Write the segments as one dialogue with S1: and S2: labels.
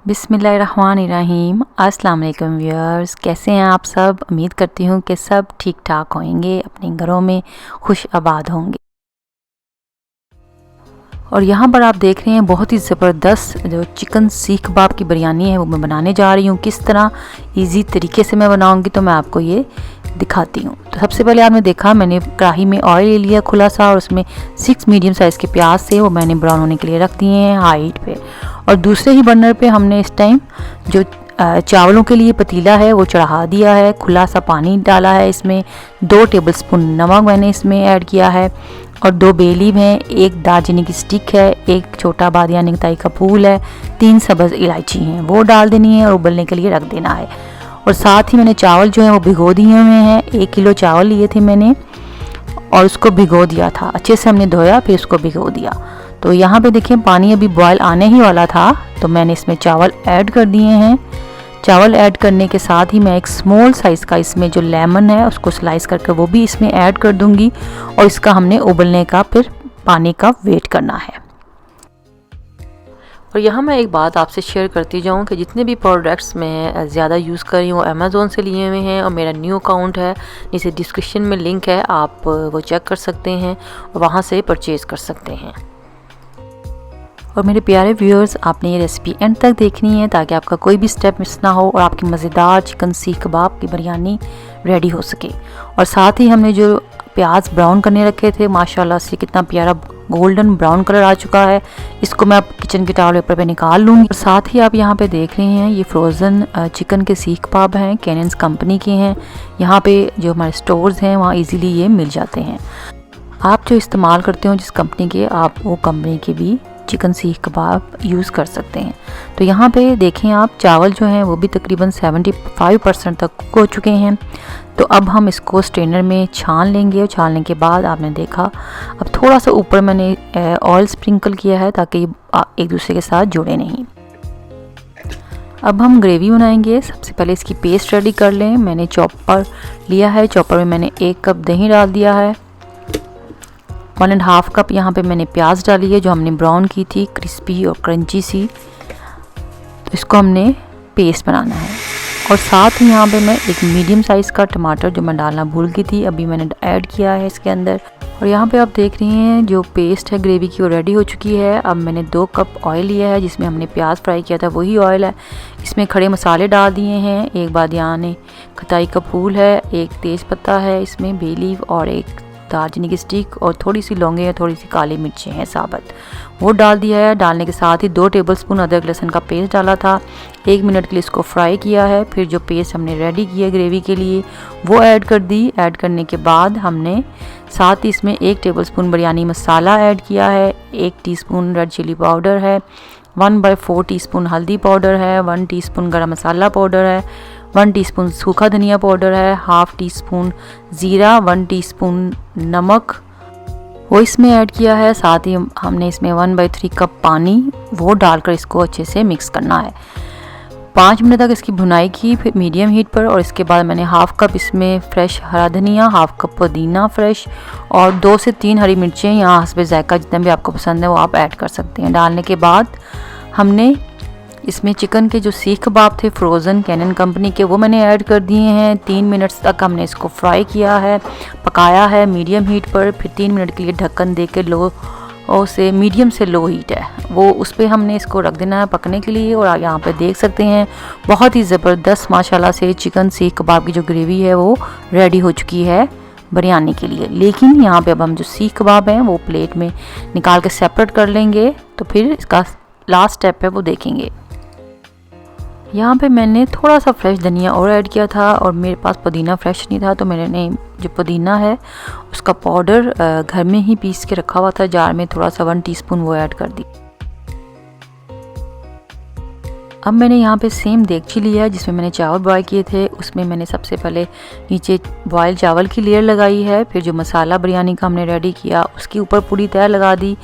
S1: बिस्मिल्लाहिर्रहमानिर्रहीम। अस्सलाम वालेकुम व्यूअर्स, कैसे हैं आप सब। उम्मीद करती हूँ कि सब ठीक ठाक होंगे, अपने घरों में खुश आबाद होंगे। और यहाँ पर आप देख रहे हैं बहुत ही ज़बरदस्त जो चिकन सीख कबाब की बिरयानी है वो मैं बनाने जा रही हूँ। किस तरह इजी तरीके से मैं बनाऊँगी तो मैं आपको ये दिखाती हूँ। तो सबसे पहले आपने देखा मैंने कढ़ाई में ऑयल ले लिया खुला सा, और उसमें 6 मीडियम साइज़ के प्याज थे वो मैंने ब्राउन होने के लिए रख दिए हैं हाई हीट पे। और दूसरे ही बर्नर पे हमने इस टाइम जो चावलों के लिए पतीला है वो चढ़ा दिया है। खुला सा पानी डाला है, इसमें 2 टेबलस्पून नमक मैंने इसमें ऐड किया है, और 2 बे लीफ हैं, 1 दालचीनी की स्टिक है, 1 छोटा बादियानी ताई का फूल है, 3 सब्ज़ इलायची हैं वो डाल देनी है और उबलने के लिए रख देना है। और साथ ही मैंने चावल जो हैं वो भिगो दिए हुए हैं। 1 किलो चावल लिए थे मैंने और उसको भिगो दिया था, अच्छे से हमने धोया फिर उसको भिगो दिया। तो यहाँ पे देखिए पानी अभी बॉयल आने ही वाला था तो मैंने इसमें चावल ऐड कर दिए हैं। चावल ऐड करने के साथ ही मैं एक स्मॉल साइज़ का इसमें जो लेमन है उसको स्लाइस करके वो भी इसमें ऐड कर दूंगी, और इसका हमने उबलने का फिर पानी का वेट करना है। और यहाँ मैं एक बात आपसे शेयर करती जाऊँ कि जितने भी प्रोडक्ट्स मैं ज़्यादा यूज़ कर रही हूँ अमेज़ोन से लिए हुए हैं, और मेरा न्यू अकाउंट है, नीचे डिस्क्रिप्शन में लिंक है, आप वो चेक कर सकते हैं और वहाँ से परचेज़ कर सकते हैं। और मेरे प्यारे व्यूअर्स, आपने ये रेसिपी एंड तक देखनी है ताकि आपका कोई भी स्टेप मिस ना हो और आपकी मज़ेदार चिकन सीख कबाब की बिरयानी रेडी हो सके। और साथ ही हमने जो प्याज ब्राउन करने रखे थे माशाल्लाह से कितना प्यारा गोल्डन ब्राउन कलर आ चुका है। इसको मैं अब किचन के टॉवल पेपर पे निकाल लूँगी। और साथ ही आप यहाँ पे देख रहे हैं ये फ्रोज़न चिकन के सीख कबाब हैं, कैनेंस कंपनी के हैं। यहाँ पे जो हमारे स्टोर्स हैं वहाँ ईज़िली ये मिल जाते हैं। आप जो इस्तेमाल करते हो जिस कंपनी के, आप वो कंपनी के भी चिकन सीख कबाब यूज़ कर सकते हैं। तो यहाँ पे देखें आप चावल जो हैं वो भी तकरीबन 75% तक कुक हो चुके हैं। तो अब हम इसको स्ट्रेनर में छान लेंगे, और छानने के बाद आपने देखा अब थोड़ा सा ऊपर मैंने ऑयल स्प्रिंकल किया है ताकि एक दूसरे के साथ जुड़े नहीं। अब हम ग्रेवी बनाएंगे। सबसे पहले इसकी पेस्ट रेडी कर लें। मैंने चॉपर लिया है, चॉपर में मैंने 1 कप दही डाल दिया है, 1.5 कप यहाँ पे मैंने प्याज डाली है जो हमने ब्राउन की थी, क्रिस्पी और क्रंची सी। तो इसको हमने पेस्ट बनाना है। और साथ ही यहाँ पे मैं एक मीडियम साइज़ का टमाटर जो मैं डालना भूल गई थी अभी मैंने ऐड किया है इसके अंदर। और यहाँ पे आप देख रहे हैं जो पेस्ट है ग्रेवी की वो रेडी हो चुकी है। अब मैंने 2 कप ऑयल लिया है जिसमें हमने प्याज फ्राई किया था वही ऑयल है। इसमें खड़े मसाले डाल दिए हैं, 1 बादियानी खताई का फूल है, 1 तेज़ पत्ता है, इसमें बे लीफ और 1 दालचीनी की स्टिक, और थोड़ी सी लौंगे या थोड़ी सी काली मिर्चें हैं साबुत, वो डाल दिया है। डालने के साथ ही 2 टेबलस्पून अदरक लहसुन का पेस्ट डाला था। 1 मिनट के लिए इसको फ्राई किया है। फिर जो पेस्ट हमने रेडी किया ग्रेवी के लिए वो ऐड कर दी। ऐड करने के बाद हमने साथ ही इसमें 1 टेबलस्पून बिरयानी मसाला ऐड किया है, 1 टीस्पून रेड चिली पाउडर है, 1/4 टीस्पून हल्दी पाउडर है, 1 टीस्पून गरम मसाला पाउडर है, 1 टीस्पून सूखा धनिया पाउडर है, हाफ टीस्पून ज़ीरा, 1 टीस्पून नमक वो इसमें ऐड किया है। साथ ही हमने इसमें 1/3 कप पानी वो डालकर इसको अच्छे से मिक्स करना है। 5 मिनट तक इसकी भुनाई की फिर मीडियम हीट पर। और इसके बाद मैंने हाफ कप इसमें फ्रेश हरा धनिया, हाफ कप पुदीना फ्रेश, और 2 से 3 हरी मिर्चें या हस्बे जायका जितना भी आपको पसंद है वो आप ऐड कर सकते हैं। डालने के बाद हमने इसमें चिकन के जो सीख कबाब थे फ्रोज़न कैनन कंपनी के वो मैंने ऐड कर दिए हैं। 3 मिनट्स तक हमने इसको फ्राई किया है, पकाया है मीडियम हीट पर। फिर 3 मिनट के लिए ढक्कन दे के लो से मीडियम से लो हीट है वो उस पर हमने इसको रख देना है पकने के लिए। और यहाँ पे देख सकते हैं बहुत ही ज़बरदस्त माशाल्लाह से चिकन सीख कबाब की जो ग्रेवी है वो रेडी हो चुकी है बिरयानी के लिए। लेकिन यहाँ पे अब हम जो सीख कबाब हैं वो प्लेट में निकाल के सेपरेट कर लेंगे। तो फिर इसका लास्ट स्टेप है वो देखेंगे। यहाँ पे मैंने थोड़ा सा फ्रेश धनिया और ऐड किया था, और मेरे पास पुदीना फ्रेश नहीं था तो मैंने जो पुदीना है उसका पाउडर घर में ही पीस के रखा हुआ था जार में, थोड़ा सा 1 टीस्पून वो ऐड कर दी। अब मैंने यहाँ पे सेम देगची लिया है जिसमें मैंने चावल बॉयल किए थे। उसमें मैंने सबसे पहले नीचे बॉयल चावल की लेयर लगाई है, फिर जो मसाला बिरयानी का हमने रेडी किया उसके ऊपर पूरी तह लगा दी,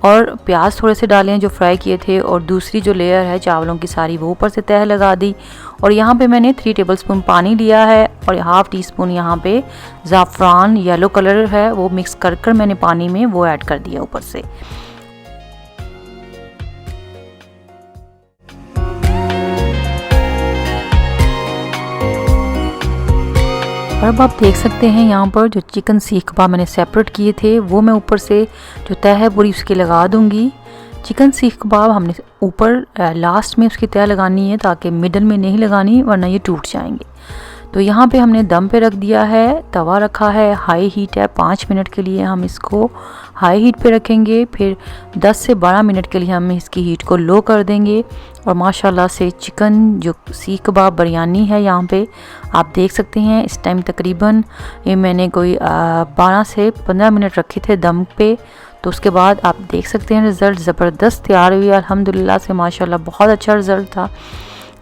S1: और प्याज थोड़े से डाले हैं जो फ्राई किए थे, और दूसरी जो लेयर है चावलों की सारी वो ऊपर से तह लगा दी। और यहाँ पे मैंने 3 टेबलस्पून पानी लिया है, और हाफ टी स्पून यहाँ पे ज़ाफ़रान येलो कलर है वो मिक्स कर मैंने पानी में वो ऐड कर दिया ऊपर से। और अब आप देख सकते हैं यहाँ पर जो चिकन सीख कबाब मैंने सेपरेट किए थे वो मैं ऊपर से जो तह है पूरी उसकी लगा दूँगी। चिकन सीख कबाब हमने ऊपर लास्ट में उसकी तह लगानी है ताकि मिडल में नहीं लगानी वरना ये टूट जाएंगे। तो यहाँ पे हमने दम पे रख दिया है, तवा रखा है, हाई हीट है। 5 मिनट के लिए हम इसको हाई हीट पे रखेंगे, फिर 10 से 12 मिनट के लिए हम इसकी हीट को लो कर देंगे। और माशाल्लाह से चिकन जो सीख कबाब बिरयानी है यहाँ पे आप देख सकते हैं इस टाइम तकरीबन ये मैंने कोई 12 से 15 मिनट रखे थे दम पे। तो उसके बाद आप देख सकते हैं रिज़ल्ट ज़बरदस्त तैयार हुई अल्हम्दुलिल्लाह से, माशाल्लाह बहुत अच्छा रिज़ल्ट था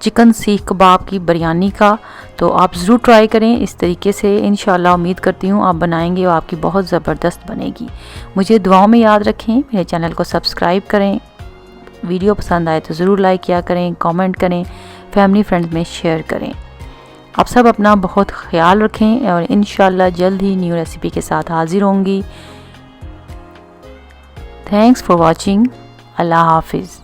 S1: चिकन सीख कबाब की बिरयानी का। तो आप ज़रूर ट्राई करें इस तरीके से, इंशाल्लाह उम्मीद करती हूँ आप बनाएंगे और आपकी बहुत ज़बरदस्त बनेगी। मुझे दुआओं में याद रखें, मेरे चैनल को सब्सक्राइब करें, वीडियो पसंद आए तो ज़रूर लाइक किया करें, कमेंट करें, फैमिली फ्रेंड्स में शेयर करें। आप सब अपना बहुत ख्याल रखें और इंशाल्लाह जल्द ही न्यू रेसिपी के साथ हाज़िर होंगी। Thanks for watching. अल्लाह हाफिज़।